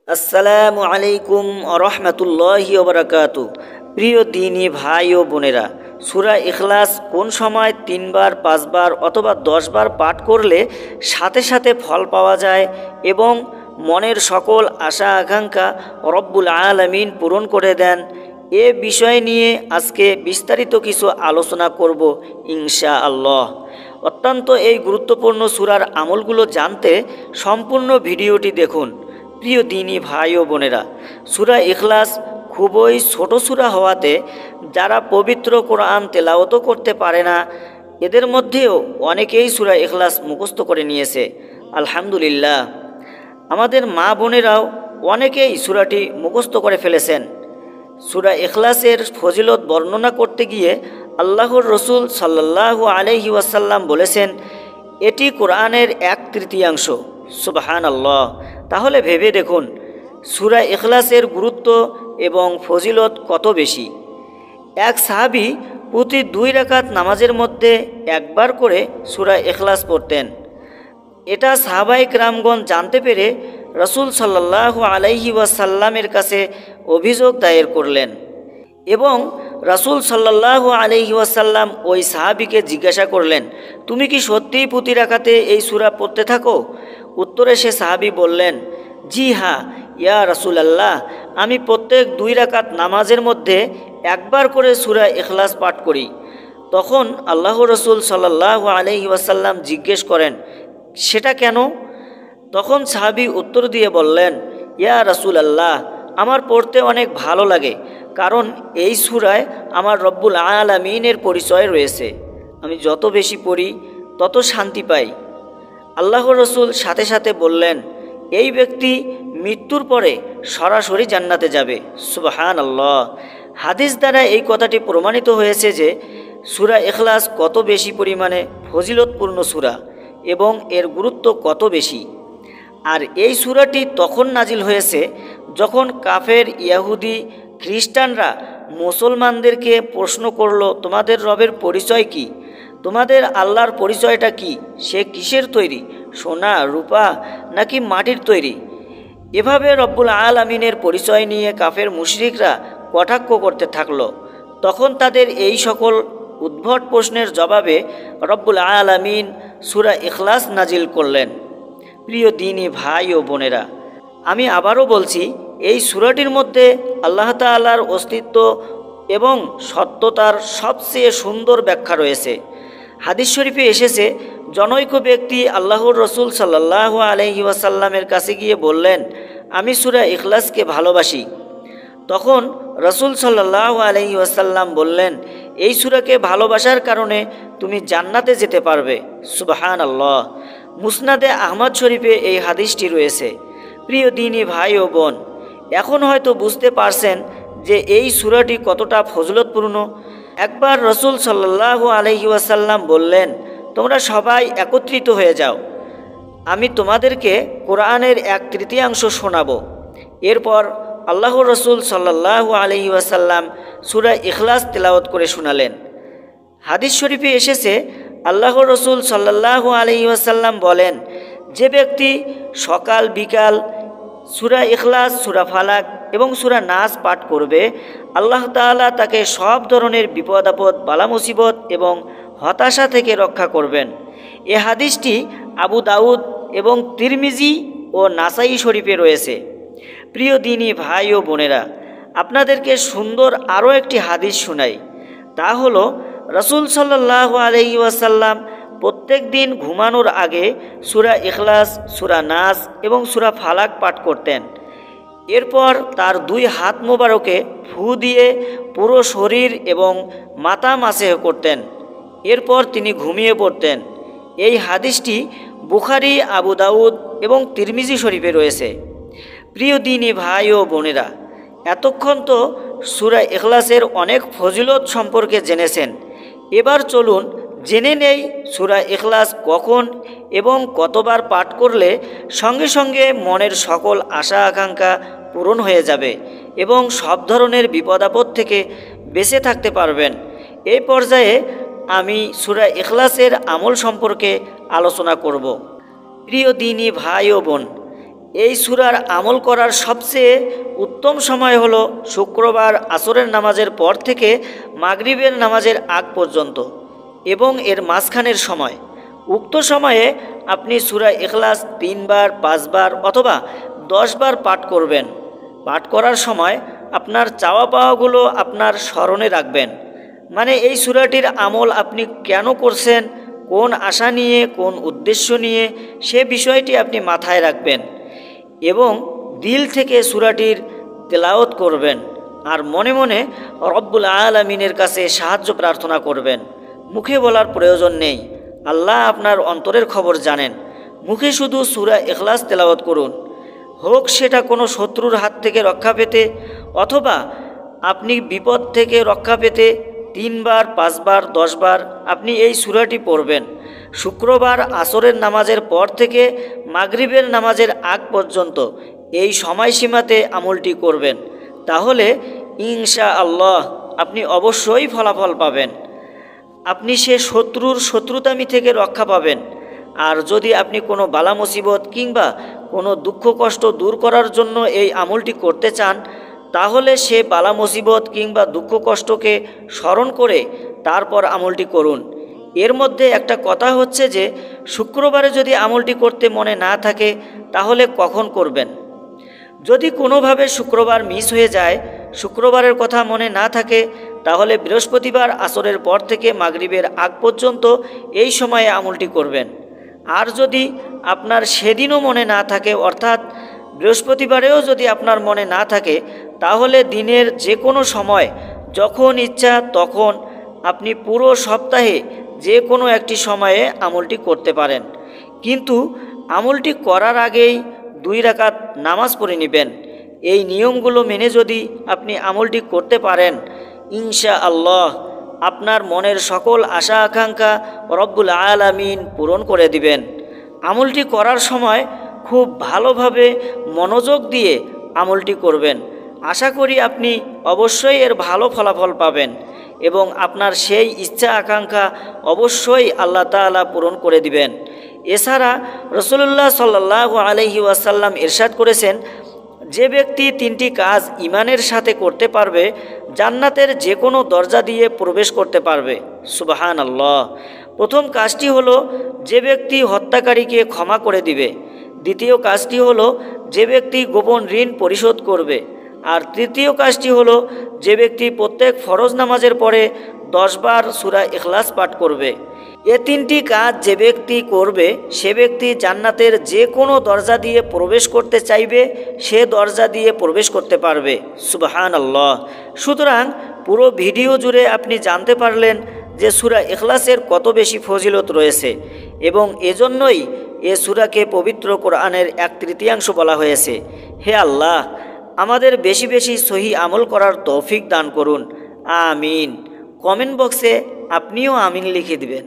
আসসালামু আলাইকুম রহমতুল্লাহি ওবরাকাতু। প্রিয় দিনী ভাই ও বোনেরা, সূরা ইখলাস কোন সময় 3 বার 5 বার অথবা 10 বার পাঠ করলে সাথে সাথে ফল পাওয়া যায় এবং মনের সকল আশা আকাঙ্ক্ষা রব্বুল আলামিন পূরণ করে দেন, এ বিষয় নিয়ে আজকে বিস্তারিত কিছু আলোচনা করব ইনশাআল্লাহ। অত্যন্ত এই গুরুত্বপূর্ণ সূরার আমলগুলো জানতে সম্পূর্ণ ভিডিওটি দেখুন। প্রিয় দিনী ভাই ও বোনেরা, সূরা ইখলাস খুবই ছোট সূরা হওয়াতে যারা পবিত্র কোরআন তেলাওয়াত করতে পারে না, এদের মধ্যেও অনেকেই সূরা ইখলাস মুখস্থ করে নিয়েছে। আলহামদুলিল্লাহ, আমাদের মা বোনেরাও অনেকেই সূরাটি মুখস্থ করে ফেলেছেন। সূরা ইখলাসের ফজিলত বর্ণনা করতে গিয়ে আল্লাহর রসুল সাল্লাল্লাহু আলাইহি ওয়াসাল্লাম বলেছেন, এটি কোরআনের 1/3। সুবহানাল্লাহ। তাহলে ভেবে দেখুন সূরা ইখলাসের গুরুত্ব এবং ফজিলত কত বেশি। এক সাহাবী প্রতি 2 রাকাত নামাজের মধ্যে একবার করে সূরা ইখলাস পড়তেন। এটা সাহাবায়ে কেরামগণ জানতে পেরে রাসূল সাল্লাল্লাহু আলাইহি ওয়াসাল্লামের কাছে অভিযোগ দায়ের করলেন এবং রাসূল সাল্লাল্লাহু আলাইহি ওয়াসাল্লাম ওই সাহাবীকে জিজ্ঞাসা করলেন, তুমি কি সত্যিই প্রতি রাকাতে এই সূরা পড়তে থাকো? উত্তরে সে সাহাবী বললেন, জি হ্যাঁ ইয়া রাসূলুল্লাহ, আমি প্রত্যেক 2 রাকাত নামাজের মধ্যে একবার করে সূরা ইখলাস পাঠ করি। তখন আল্লাহর রাসূল সাল্লাল্লাহু আলাইহি ওয়াসাল্লাম জিজ্ঞেস করেন, সেটা কেন? তখন সাহাবী উত্তর দিয়ে বললেন, ইয়া রাসূলুল্লাহ, আমার পড়তে অনেক ভালো লাগে, কারণ এই সূরায় আমার রব্বুল আলামিনের পরিচয় রয়েছে। আমি যত বেশি পড়ি তত শান্তি পাই। আল্লাহর রাসূল সাথে সাথে বললেন, এই ব্যক্তি মৃত্যুর পরে সরাসরি জান্নাতে যাবে। সুবহানাল্লাহ। হাদিস দ্বারা এই কথাটি প্রমাণিত হয়েছে যে সূরা ইখলাস কত বেশি পরিমাণে ফজিলতপূর্ণ সূরা এবং এর গুরুত্ব কত বেশি। আর এই সূরাটি তখন নাজিল হয়েছে যখন কাফের ইহুদি খ্রিস্টানরা মুসলমানদেরকে প্রশ্ন করল, তোমাদের রবের পরিচয় কি? তোমাদের আল্লাহর পরিচয়টা কি? সে কিসের তৈরি? সোনা, রূপা নাকি মাটির তৈরি? এভাবে রব্বুল আলামিনের পরিচয় নিয়ে কাফের মুশরিকরা কটাক্ষ করতে থাকলো। তখন তাদের এই সকল উদ্ভট প্রশ্নের জবাবে রব্বুল আলামিন সূরা ইখলাস নাজিল করলেন। প্রিয় দিনী ভাই ও বোনেরা, আমি আবারও বলছি, এই সূরাটির মধ্যে আল্লাহ তাআলার অস্তিত্ব এবং সত্যতার সবচেয়ে সুন্দর ব্যাখ্যা রয়েছে। হাদিস শরীফে এসেছে, জনৈক ব্যক্তি আল্লাহর রসুল সাল্লাল্লাহু আলাইহি ওয়াসাল্লামের কাছে গিয়ে বললেন, আমি সূরা ইখলাসকে ভালোবাসি। তখন রসুল সাল্লাল্লাহু আলাইহি ওয়াসাল্লাম বললেন, এই সূরাকে ভালোবাসার কারণে তুমি জান্নাতে যেতে পারবে। সুবহানাল্লাহ। মুসনাদে আহমদ শরীফে এই হাদিসটি রয়েছে। প্রিয় দিনী ভাই ও বোন, এখন হয়তো বুঝতে পারছেন যে এই সূরাটি কতটা ফজিলতপূর্ণ। একবার রসুল সাল্লাল্লাহু আলাইহি ওয়াসাল্লাম বললেন, তোমরা সবাই একত্রিত হয়ে যাও, আমি তোমাদেরকে কোরআনের 1/3 শোনাবো। এরপর আল্লাহর রসুল সাল্লাল্লাহু আলাইহি ওয়াসাল্লাম সূরা ইখলাস তেলাওয়াত করে শোনালেন। হাদিস শরীফে এসেছে, আল্লাহর রসুল সাল্লাল্লাহু আলাইহি ওয়াসাল্লাম বলেন, যে ব্যক্তি সকাল বিকাল সূরা ইখলাস, সূরা ফালাক এবং সূরা নাস পাঠ করবে, আল্লাহ তাআলা তাকে সব ধরনের বিপদ আপদ, বালা মুসিবত এবং হতাশা থেকে রক্ষা করবেন। এ হাদিসটি আবু দাউদ এবং তিরমিজি ও নাসাই শরীফে রয়েছে। প্রিয় দিনী ভাই ও বোনেরা, আপনাদেরকে সুন্দর আরও একটি হাদিস শোনাই। তা হলো, রাসূল সাল্লাল্লাহু আলাইহি ওয়াসাল্লাম প্রত্যেক দিন ঘুমানোর আগে সূরা ইখলাস, সূরা নাস এবং সূরা ফালাক পাঠ করতেন। এরপর তার 2 হাত মোবারকে ফু দিয়ে পুরো শরীর এবং মাথা মাসেহ করতেন। এরপর তিনি ঘুমিয়ে পড়তেন। এই হাদিসটি বুখারী, আবু দাউদ এবং তিরমিজি শরীফে রয়েছে। প্রিয় দিনী ভাই ও বোনেরা, এতক্ষণ তো সূরা ইখলাসের অনেক ফজিলত সম্পর্কে জেনেছেন। এবার চলুন জেনে নেই সূরা ইখলাস কখন এবং কতবার পাঠ করলে সঙ্গে সঙ্গে মনের সকল আশা আকাঙ্ক্ষা পূরণ হয়ে যাবে এবং সব ধরনের বিপদ আপদ থেকে বেঁচে থাকতে পারবেন। এই পর্যায়ে আমি সূরা ইখলাসের আমল সম্পর্কে আলোচনা করব। প্রিয় দিনী ভাই ও বোন, এই সূরার আমল করার সবচেয়ে উত্তম সময় হলো শুক্রবার আসরের নামাজের পর থেকে মাগরিবের নামাজের আগ পর্যন্ত এবং এর মাঝখানের সময়। উক্ত সময়ে আপনি সূরা ইখলাস 3 বার, 5 বার অথবা 10 বার পাঠ করবেন। পাঠ করার সময় আপনার চাওয়া পাওয়াগুলো আপনার স্মরণে রাখবেন। মানে এই সূরাটির আমল আপনি কেন করছেন, কোন আশা নিয়ে, কোন উদ্দেশ্য নিয়ে, সে বিষয়টি আপনি মাথায় রাখবেন এবং দিল থেকে সূরাটির তেলাওয়াত করবেন আর মনে মনে রব্বুল আলামিনের কাছে সাহায্য প্রার্থনা করবেন। মুখে বলার প্রয়োজন নেই, আল্লাহ আপনার অন্তরের খবর জানেন। মুখে শুধু সূরা ইখলাস তেলাওয়াত করুন। হোক সেটা কোনো শত্রুর হাত থেকে রক্ষা পেতে অথবা আপনি বিপদ থেকে রক্ষা পেতে 3 বার, 5 বার, 10 বার আপনি এই সূরাটি পড়বেন। শুক্রবার আসরের নামাজের পর থেকে মাগরিবের নামাজের আগ পর্যন্ত এই সময়সীমাতে আমলটি করবেন। তাহলে ইনশাআল্লাহ আপনি অবশ্যই ফলাফল পাবেন। আপনি সে শত্রুর শত্রুতামি থেকে রক্ষা পাবেন। আর যদি আপনি কোনো বালা মুসিবত কিংবা কোনো দুঃখ কষ্ট দূর করার জন্য এই আমলটি করতে চান, তাহলে সে বালা মুসিবত কিংবা দুঃখ কষ্টকে স্মরণ করে তারপর আমলটি করুন। এর মধ্যে একটা কথা হচ্ছে যে শুক্রবারে যদি আমলটি করতে মনে না থাকে তাহলে কখন করবেন? যদি কোনোভাবে শুক্রবার মিস হয়ে যায়, শুক্রবারের কথা মনে না থাকে, তাহলে বৃহস্পতিবার আসরের পর থেকে মাগরিবের আগ পর্যন্ত এই সময়ে আমলটি করবেন। আর যদি আপনার সেদিনও মনে না থাকে, অর্থাৎ বৃহস্পতিবারেও যদি আপনার মনে না থাকে, তাহলে দিনের যে কোনো সময় যখন ইচ্ছা তখন আপনি পুরো সপ্তাহে যে কোনো একটি সময়ে আমলটি করতে পারেন। কিন্তু আমলটি করার আগেই 2 রাকাত নামাজ পড়ে নেবেন। এই নিয়মগুলো মেনে যদি আপনি আমলটি করতে পারেন, ইনশাআল্লাহ আপনার মনের সকল আশা আকাঙ্ক্ষা রব্বুল আলামিন পূরণ করে দিবেন। আমলটি করার সময় খুব ভালোভাবে মনোযোগ দিয়ে আমলটি করবেন। আশা করি আপনি অবশ্যই এর ভালো ফলাফল পাবেন এবং আপনার সেই ইচ্ছা আকাঙ্ক্ষা অবশ্যই আল্লাহ তাআলা পূরণ করে দিবেন। এছাড়া রাসূলুল্লাহ সাল্লাল্লাহু আলাইহি ওয়াসাল্লাম ইরশাদ করেছেন, যে ব্যক্তি 3টি কাজ ঈমানের সাথে করতে পারবে, জান্নাতের যে কোনো দরজা দিয়ে প্রবেশ করতে পারবে। সুবহানাল্লাহ। প্রথম কাজটি হলো যে ব্যক্তি হত্যাকারীকে ক্ষমা করে দিবে। দ্বিতীয় কাজটি হলো যে ব্যক্তি গোপন ঋণ পরিশোধ করবে। আর তৃতীয় কাজটি হলো যে ব্যক্তি প্রত্যেক ফরজ নামাজের পরে 10 বার সূরা ইখলাস পাঠ করবে। এ 3টি কাজ যে ব্যক্তি করবে সে ব্যক্তি জান্নাতের যে কোনো দরজা দিয়ে প্রবেশ করতে চাইবে, সে দরজা দিয়ে প্রবেশ করতে পারবে। সুবহানাল্লাহ। সুতরাং পুরো ভিডিও জুড়ে আপনি জানতে পারলেন যে সূরা ইখলাসের কত বেশি ফজিলত রয়েছে এবং এজন্যই এ সূরাকে পবিত্র কোরআনের 1/3 বলা হয়েছে। হে আল্লাহ, আমাদের বেশি বেশি সহি আমল করার তৌফিক দান করুন। আমিন। কমেন্ট বক্সে আপনিও আমিন লিখে দিবেন।